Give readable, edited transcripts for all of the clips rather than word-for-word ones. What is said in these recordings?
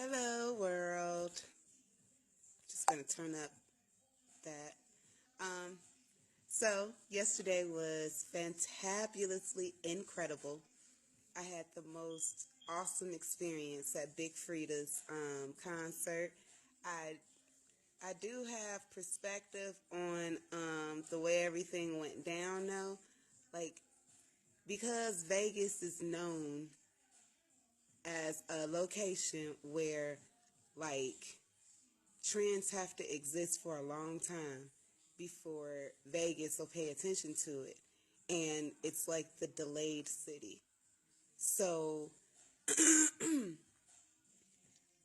Hello, world. Just gonna turn up that. Um, so yesterday was fantabulously incredible. I had the most awesome experience at Big Frida's concert. I I do have perspective on the way everything went down though. Like because Vegas is known as a location where like trends have to exist for a long time before Vegas will pay attention to it. And it's like the delayed city. So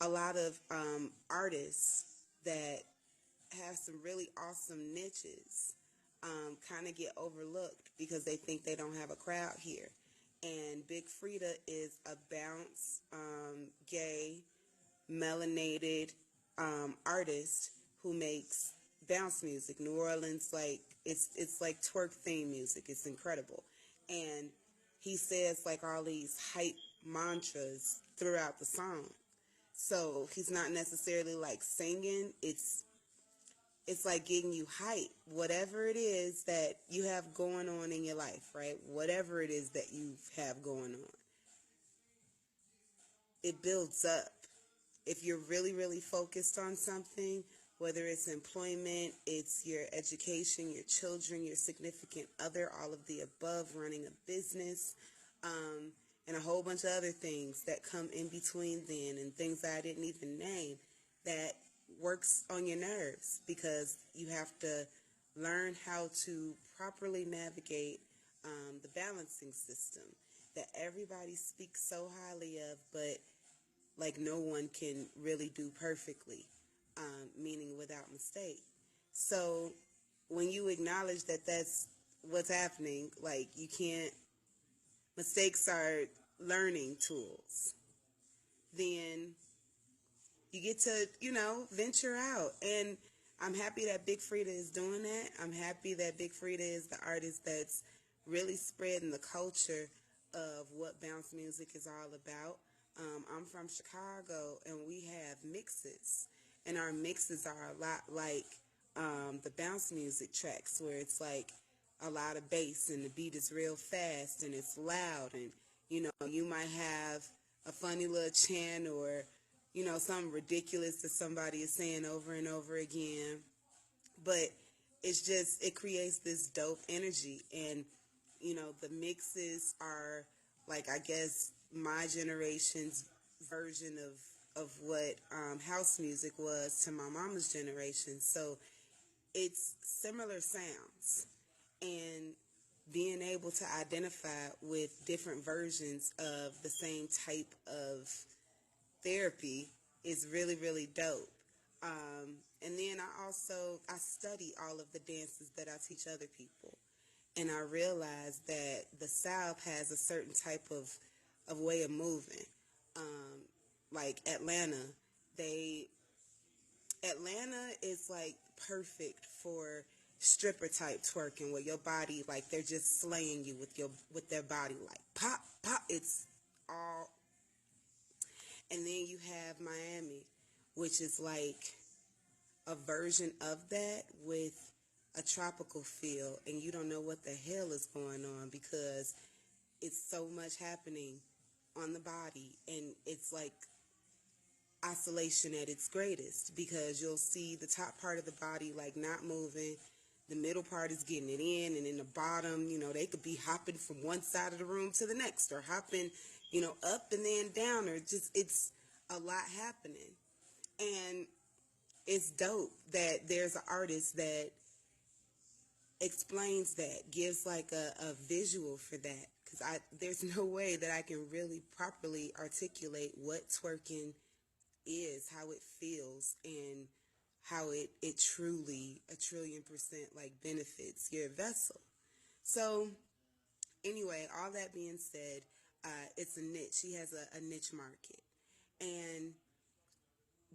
a lot of artists that have some really awesome niches kind of get overlooked because they think they don't have a crowd here. And Big Frida is a bounce, gay, melanated artist who makes bounce music. New Orleans, like it's like twerk theme music. It's incredible, and he says like all these hype mantras throughout the song. So he's not necessarily like singing. It's like getting you hype. Whatever it is that you have going on in your life, right? Whatever it is that you have going on, it builds up. If you're really, really focused on something, whether it's employment, it's your education, your children, your significant other, all of the above, running a business, and a whole bunch of other things that come in between then and things that I didn't even name that works on your nerves because you have to learn how to properly navigate the balancing system that everybody speaks so highly of, but like no one can really do perfectly, meaning without mistake. So when you acknowledge that that's what's happening, like you can't, mistakes are learning tools, then you get to, venture out. And I'm happy that Big Frida is doing that. I'm happy that Big Frida is the artist that's really spreading the culture of what bounce music is all about. I'm from Chicago, and we have mixes, and our mixes are a lot like the bounce music tracks, where it's like a lot of bass, and the beat is real fast, and it's loud, and you might have a funny little chant or something ridiculous that somebody is saying over and over again, but it creates this dope energy, and the mixes are like, I guess, my generation's version of what house music was to my mama's generation. So it's similar sounds, and being able to identify with different versions of the same type of therapy is really, really dope. And then I study all of the dances that I teach other people. And I realized that the South has a certain type of way of moving. Like Atlanta is like perfect for stripper type twerking, where your body, like, they're just slaying you with their body, like pop, pop. It's all. And then you have Miami, which is like a version of that with a tropical feel, and you don't know what the hell is going on because it's so much happening on the body, and it's like oscillation at its greatest because you'll see the top part of the body like not moving, the middle part is getting it in, and in the bottom, they could be hopping from one side of the room to the next, or hopping, up and then down, or just, it's a lot happening. And it's dope that there's an artist that explains that, gives like a visual for that, because there's no way that I can really properly articulate what twerking is, how it feels, and how it truly, 1,000,000,000% like benefits your vessel. So anyway, all that being said, it's a niche. He has a niche market, and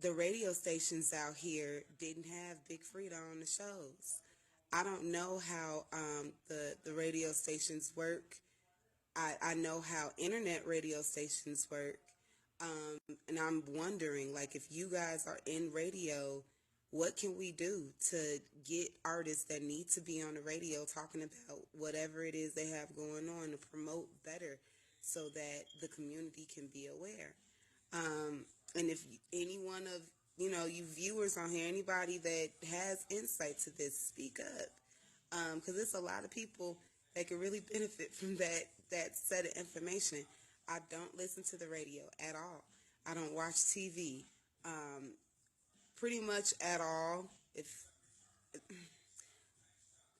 the radio stations out here didn't have Big Frida on the shows. I don't know how the radio stations work. I know how internet radio stations work. And I'm wondering, like, if you guys are in radio, what can we do to get artists that need to be on the radio talking about whatever it is they have going on to promote better so that the community can be aware? And if any one of you viewers on here, anybody that has insight to this, speak up, because it's a lot of people that can really benefit from that set of information. I don't listen to the radio at all. I don't watch TV, pretty much at all. If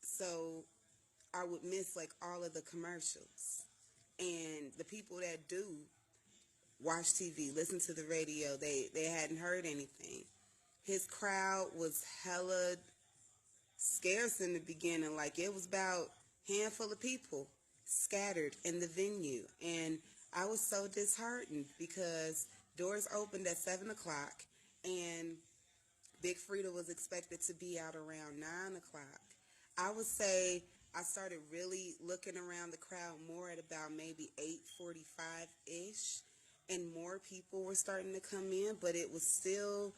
so, I would miss like all of the commercials. And the people that do watch TV, listen to the radio, they hadn't heard anything. His crowd was hella scarce in the beginning. Like, it was about a handful of people scattered in the venue. And I was so disheartened because doors opened at 7 o'clock and Big Frida was expected to be out around 9 o'clock. I would say I started really looking around the crowd more at about maybe 8:45-ish, and more people were starting to come in, but it was still,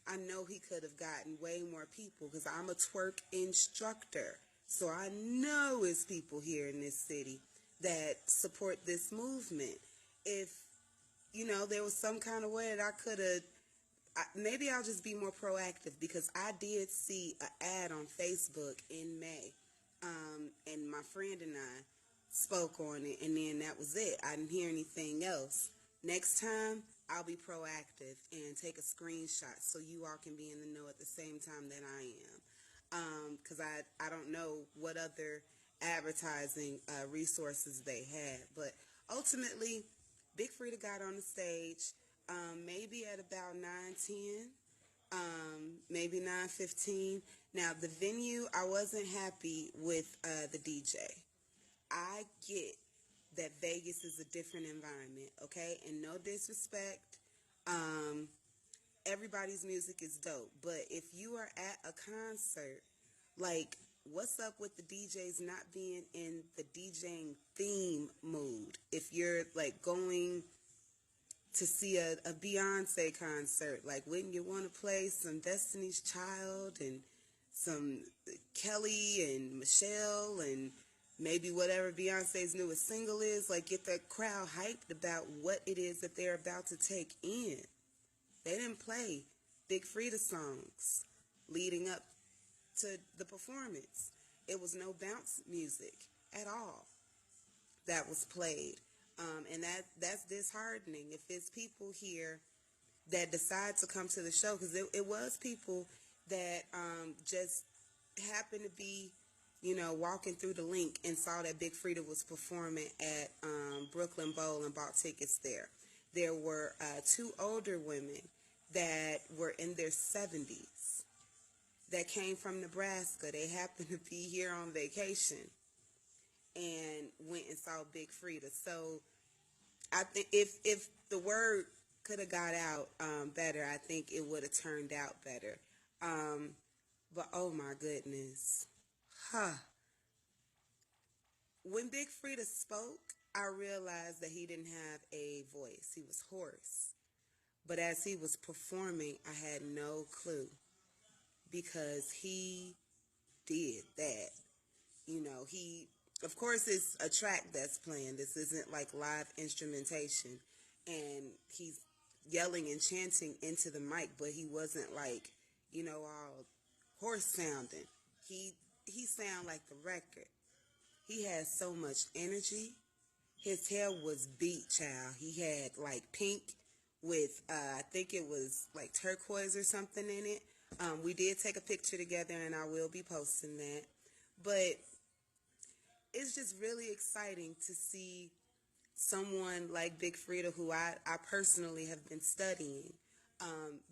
I know he could have gotten way more people because I'm a twerk instructor. So I know it's people here in this city that support this movement. If, there was some kind of way that I could have, maybe I'll just be more proactive, because I did see an ad on Facebook in May, and my friend and I spoke on it, and then that was it. I didn't hear anything else. Next time, I'll be proactive and take a screenshot so you all can be in the know at the same time that I am, because I don't know what other advertising resources they had, but ultimately, Big Frida got on the stage, maybe at about 9:10, maybe 9:15. Now, the venue, I wasn't happy with the DJ. I get that Vegas is a different environment, okay? And no disrespect, everybody's music is dope. But if you are at a concert, like, what's up with the DJs not being in the DJing theme mood? If you're, like, going to see a Beyonce concert, like, wouldn't you want to play some Destiny's Child and some Kelly and Michelle and maybe whatever Beyonce's newest single is? Like, get the crowd hyped about what it is that they're about to take in. They didn't play Big Frida songs leading up to the performance. It was no bounce music at all that was played. And that's disheartening. If it's people here that decide to come to the show, because it was people that just happened to be, walking through the link and saw that Big Frida was performing at Brooklyn Bowl and bought tickets there. There were two older women that were in their 70s that came from Nebraska. They happened to be here on vacation and went and saw Big Frida. So I think if the word could have got out better, I think it would have turned out better. But oh my goodness. When Big Frida spoke, I realized that he didn't have a voice. He was hoarse. But as he was performing, I had no clue, because he did that. Of course, it's a track that's playing. This isn't like live instrumentation. And he's yelling and chanting into the mic, but he wasn't like, all hoarse sounding. He sounded like the record. He had so much energy. His hair was beat, child. He had like pink with, I think it was like turquoise or something in it. We did take a picture together, and I will be posting that. But it's just really exciting to see someone like Big Frida, who I personally have been studying,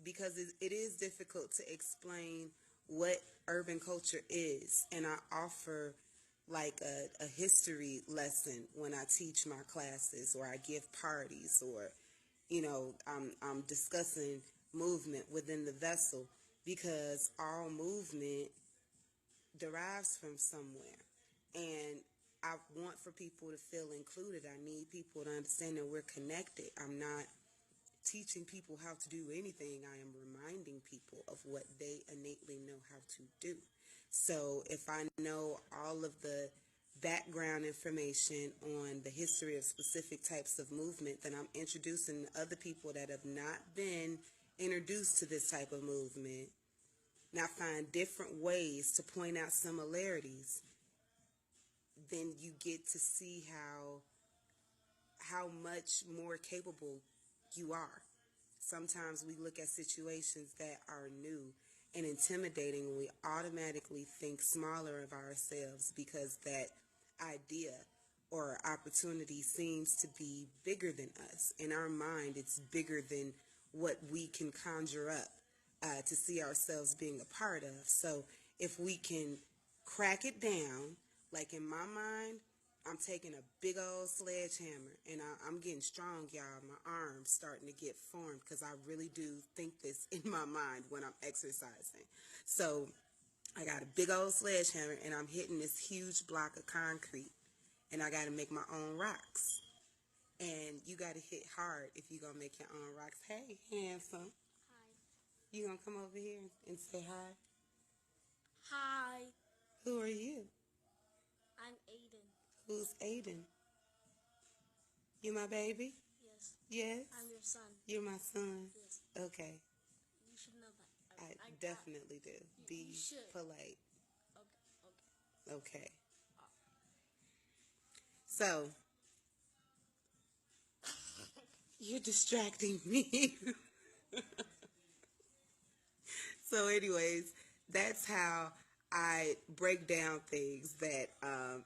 because it is difficult to explain what urban culture is. And I offer like a history lesson when I teach my classes, or I give parties, or, I'm discussing movement within the vessel, because all movement derives from somewhere. And I want for people to feel included. I need people to understand that we're connected. I'm not teaching people how to do anything, I am reminding people of what they innately know how to do. So if I know all of the background information on the history of specific types of movement, then I'm introducing other people that have not been introduced to this type of movement. Now find different ways to point out similarities. Then you get to see how much more capable you are. Sometimes we look at situations that are new and intimidating and we automatically think smaller of ourselves because that idea or opportunity seems to be bigger than us. In our mind, it's bigger than what we can conjure up to see ourselves being a part of. So if we can crack it down, like in my mind, I'm taking a big old sledgehammer and I'm getting strong, y'all. My arms starting to get formed because I really do think this in my mind when I'm exercising. So I got a big old sledgehammer and I'm hitting this huge block of concrete and I got to make my own rocks. And you got to hit hard if you're going to make your own rocks. Hey, handsome. Hi. You going to come over here and say hi? Hi. Who are you? I'm Aiden. Who's Aiden? You my baby? Yes. Yes? I'm your son. You're my son? Yes. Okay. You should know that. I definitely do. Be polite. Okay. Okay. So, you're distracting me. So anyways, that's how I break down things that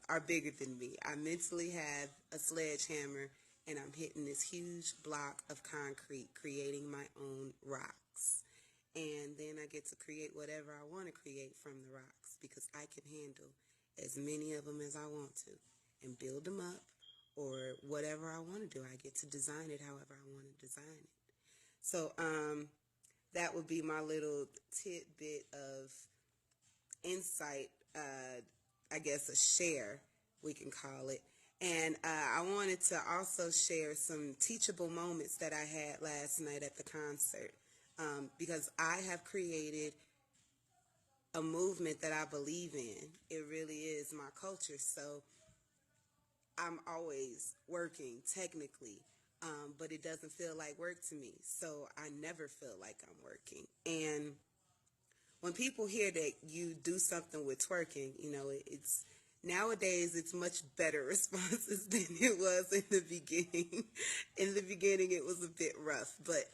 are bigger than me. I mentally have a sledgehammer and I'm hitting this huge block of concrete, creating my own rocks. And then I get to create whatever I want to create from the rocks because I can handle as many of them as I want to and build them up or whatever I want to do. I get to design it however I want to design it. So that would be my little tidbit of insight, I guess a share, we can call it. And I wanted to also share some teachable moments that I had last night at the concert because I have created a movement that I believe in. It really is my culture. So I'm always working technically, but it doesn't feel like work to me. So I never feel like I'm working. And when people hear that you do something with twerking, you know, it's nowadays it's much better responses than it was in the beginning. In the beginning, it was a bit rough, but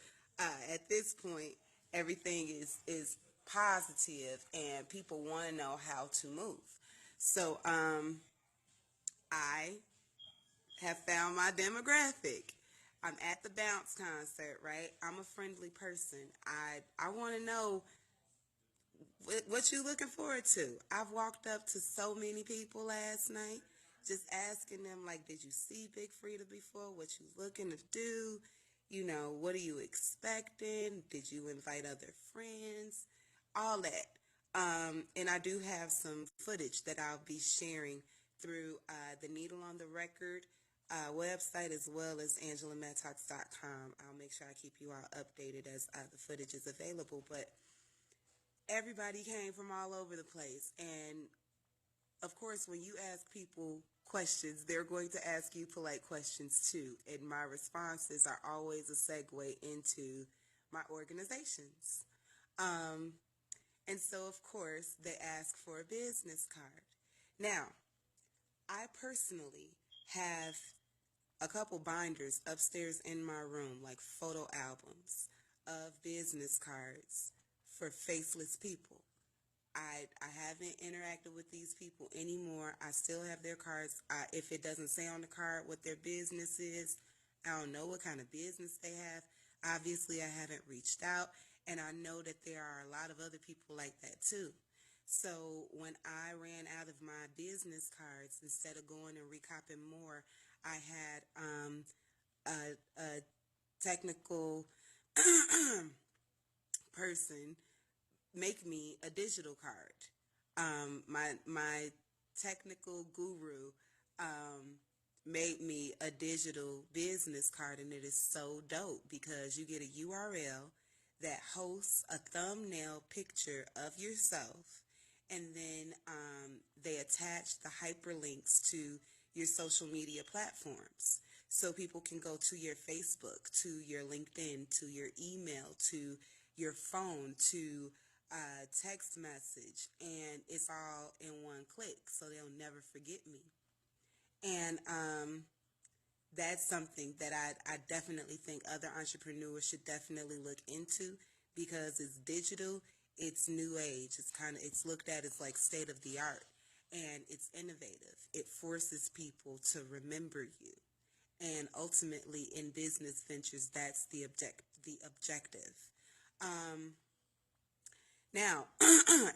at this point, everything is positive, and people want to know how to move. So I have found my demographic. I'm at the Bounce concert, right? I'm a friendly person. I want to know what you looking forward to. I've walked up to so many people last night just asking them, like, did you see Big Frida before? What you looking to do? You know, what are you expecting? Did you invite other friends? All that. And I do have some footage that I'll be sharing through the Needle on the Record website as well as AngelaMadtox.com. I'll make sure I keep you all updated as the footage is available. But everybody came from all over the place. And of course, when you ask people questions, they're going to ask you polite questions too. And my responses are always a segue into my organizations. And so, of course, they ask for a business card. Now, I personally have a couple binders upstairs in my room, like photo albums of business cards for faceless people. I haven't interacted with these people anymore. I still have their cards. If it doesn't say on the card what their business is, I don't know what kind of business they have. Obviously, I haven't reached out, and I know that there are a lot of other people like that too. So when I ran out of my business cards, instead of going and recopping more, I had a technical person make me a digital card. My technical guru made me a digital business card, and it is so dope because you get a URL that hosts a thumbnail picture of yourself, and then they attach the hyperlinks to your social media platforms. So people can go to your Facebook, to your LinkedIn, to your email, to your phone, to text message, and it's all in one click, so they'll never forget me. And that's something that I definitely think other entrepreneurs should definitely look into because it's digital, it's new age, it's looked at as like state of the art, and it's innovative. It forces people to remember you. And ultimately in business ventures, that's the objective. Um, Now,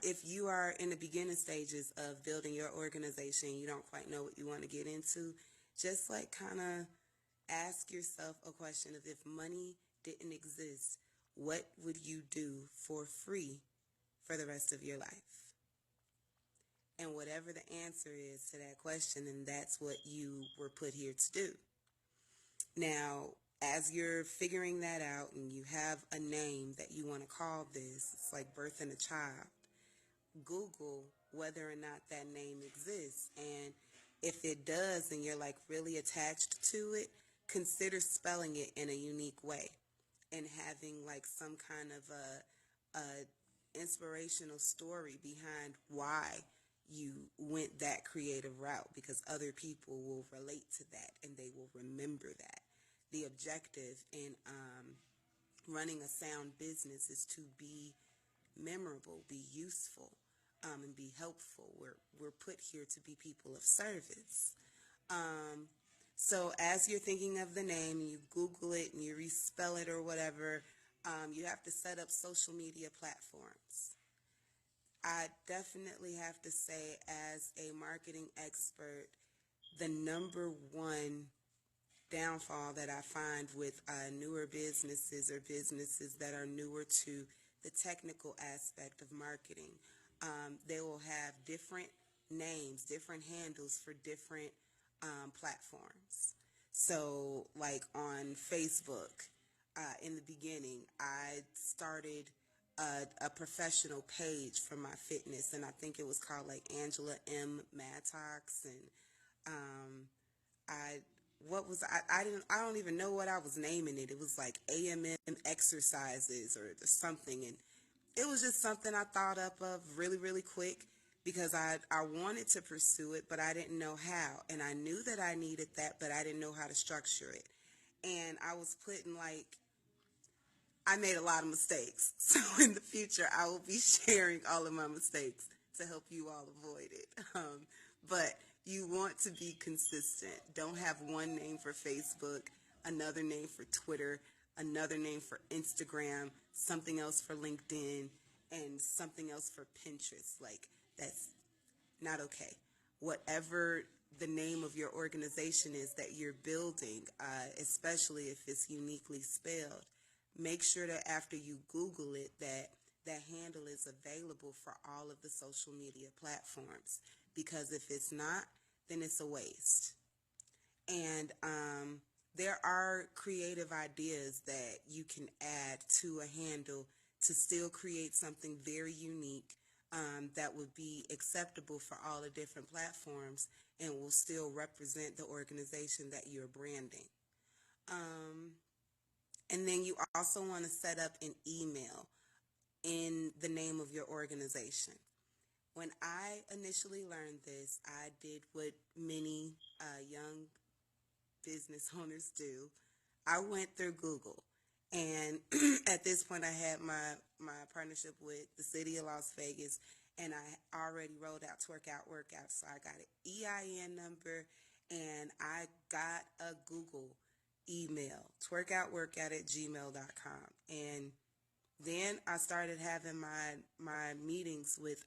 if you are in the beginning stages of building your organization, you don't quite know what you want to get into, just like kind of ask yourself a question of, if money didn't exist, what would you do for free for the rest of your life? And whatever the answer is to that question, then that's what you were put here to do. Now, as you're figuring that out and you have a name that you want to call this, it's like birthing a child. Google whether or not that name exists, and if it does and you're like really attached to it, consider spelling it in a unique way and having like some kind of a inspirational story behind why you went that creative route, because other people will relate to that and they will remember that. The objective in running a sound business is to be memorable, be useful, and be helpful. We're put here to be people of service. So as you're thinking of the name, and you Google it and you respell it or whatever, you have to set up social media platforms. I definitely have to say, as a marketing expert, the number one downfall that I find with newer businesses or businesses that are newer to the technical aspect of marketing, they will have different names, different handles for different platforms. So like on Facebook, in the beginning, I started a professional page for my fitness, and I think it was called like Angela M. Maddox, and I what was I don't even know what I was naming it. It was like AMM exercises or something, and it was just something I thought up of really, really quick because I wanted to pursue it, but I didn't know how. And I knew that I needed that, but I didn't know how to structure it. And I was putting like, I made a lot of mistakes. So in the future, I will be sharing all of my mistakes to help you all avoid it. But you want to be consistent. Don't have one name for Facebook, another name for Twitter, another name for Instagram, something else for LinkedIn, and something else for Pinterest. Like, that's not okay. Whatever the name of your organization is that you're building, especially if it's uniquely spelled, make sure that after you Google it, that handle is available for all of the social media platforms. Because if it's not, then it's a waste. And there are creative ideas that you can add to a handle to still create something very unique, that would be acceptable for all the different platforms and will still represent the organization that you're branding. And then you also want to set up an email in the name of your organization. When I initially learned this, I did what many young business owners do. I went through Google, and at this point I had my partnership with the city of Las Vegas, and I already rolled out Workout. So I got an EIN number, and I got a Google email, twerkoutworkout@gmail.com. And then I started having my meetings with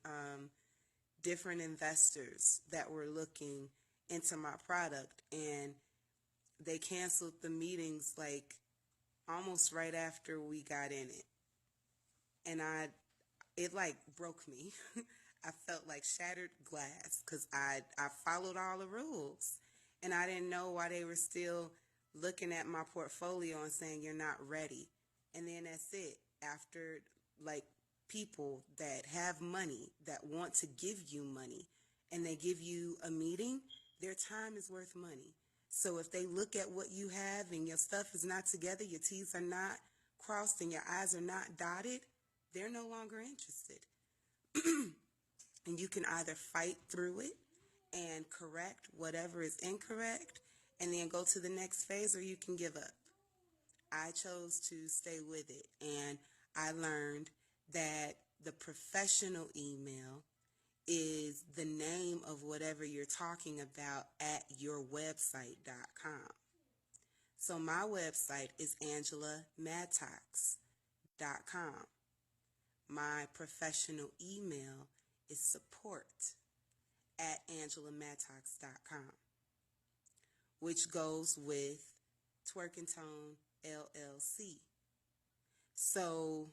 different investors that were looking into my product, and they canceled the meetings like almost right after we got in it. And it like broke me. I felt like shattered glass because I followed all the rules. And I didn't know why they were still looking at my portfolio and saying, you're not ready. And then that's it. After, like, people that have money, that want to give you money, and they give you a meeting, their time is worth money. So if they look at what you have and your stuff is not together, your T's are not crossed and your I's are not dotted, they're no longer interested. And you can either fight through it and correct whatever is incorrect and then go to the next phase, or you can give up. I chose to stay with it, and I learned that the professional email is the name of whatever you're talking about at yourwebsite.com. So my website is angelamadtox.com. My professional email is support at angelamadtox.com, which goes with Twerk and Tone LLC. So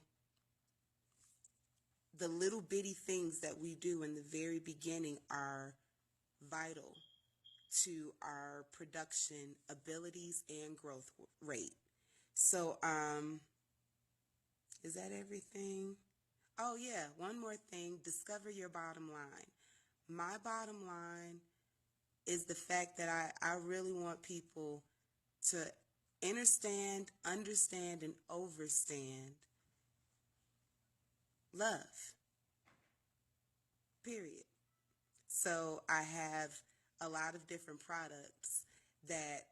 the little bitty things that we do in the very beginning are vital to our production abilities and growth rate. So, is that everything? Oh yeah, one more thing, discover your bottom line. My bottom line is the fact that I really want people to understand, and overstand love, period. So I have a lot of different products that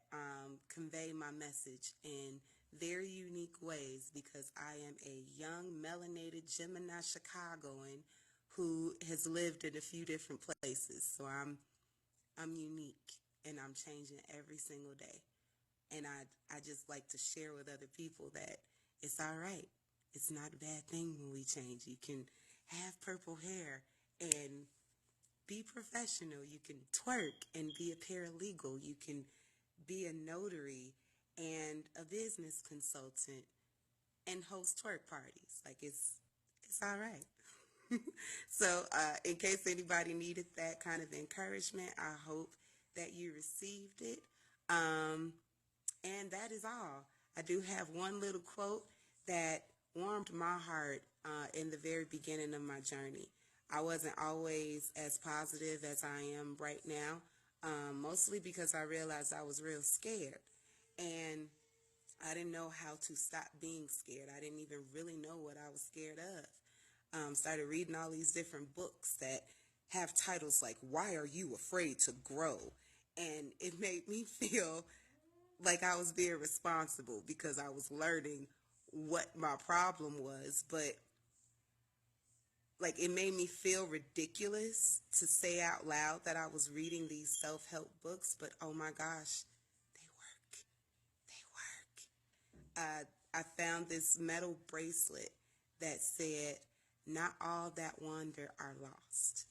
convey my message in very unique ways, because I am a young melanated Gemini Chicagoan who has lived in a few different places. So I'm unique, and I'm changing every single day. And I just like to share with other people that it's all right. It's not a bad thing when we change. You can have purple hair and be professional. You can twerk and be a paralegal. You can be a notary and a business consultant and host twerk parties. Like, it's all right. So in case anybody needed that kind of encouragement, I hope that you received it. And that is all. I do have one little quote that warmed my heart in the very beginning of my journey. I wasn't always as positive as I am right now, mostly because I realized I was real scared. And I didn't know how to stop being scared. I didn't even really know what I was scared of. Started reading all these different books that have titles like, Why Are You Afraid to Grow? And it made me feel like I was being responsible because I was learning what my problem was. But like, it made me feel ridiculous to say out loud that I was reading these self-help books, but oh my gosh, they work. They work. I found this metal bracelet that said, not all that wander are lost.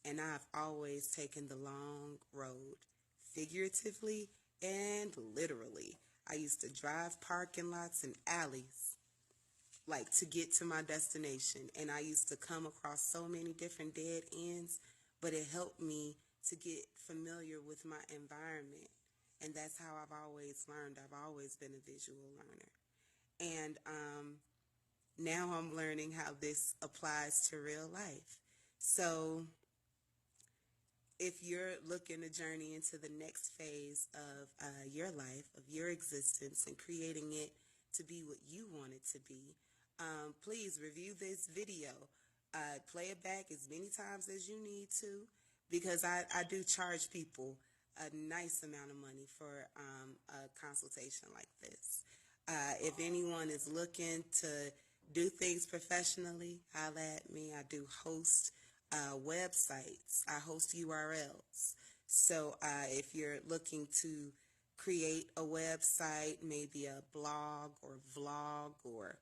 And I've always taken the long road, figuratively and literally. I used to drive parking lots and alleys, like, to get to my destination. And I used to come across so many different dead ends, but it helped me to get familiar with my environment. And that's how I've always learned. I've always been a visual learner. And now I'm learning how this applies to real life. So if you're looking to journey into the next phase of your life, of your existence, and creating it to be what you want it to be, please review this video. Play it back as many times as you need to, because I do charge people a nice amount of money for a consultation like this. If anyone is looking to do things professionally, holla at me. I do host websites. I host URLs. So if you're looking to create a website, maybe a blog or vlog or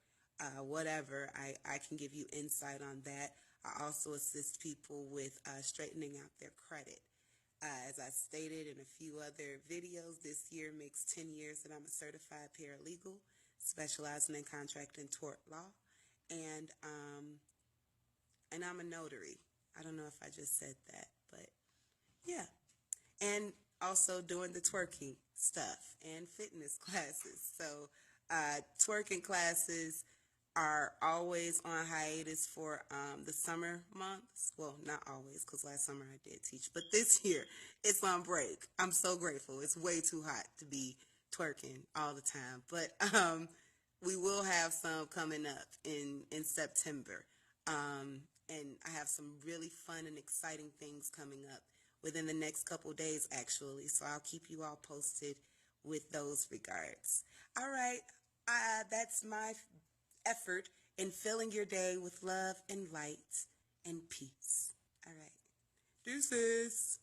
whatever, I can give you insight on that. I also assist people with straightening out their credit. As I stated in a few other videos, this year makes 10 years that I'm a certified paralegal, specializing in contract and tort law. And I'm a notary. I don't know if I just said that, but yeah. And also doing the twerking stuff and fitness classes. So twerking classes are always on hiatus for the summer months. Well, not always, because last summer I did teach, but this year it's on break. I'm so grateful. It's way too hot to be twerking all the time, but we will have some coming up in September, and I have some really fun and exciting things coming up within the next couple days, actually. So I'll keep you all posted with those regards. All right, that's my effort in filling your day with love and light and peace. All right. Deuces.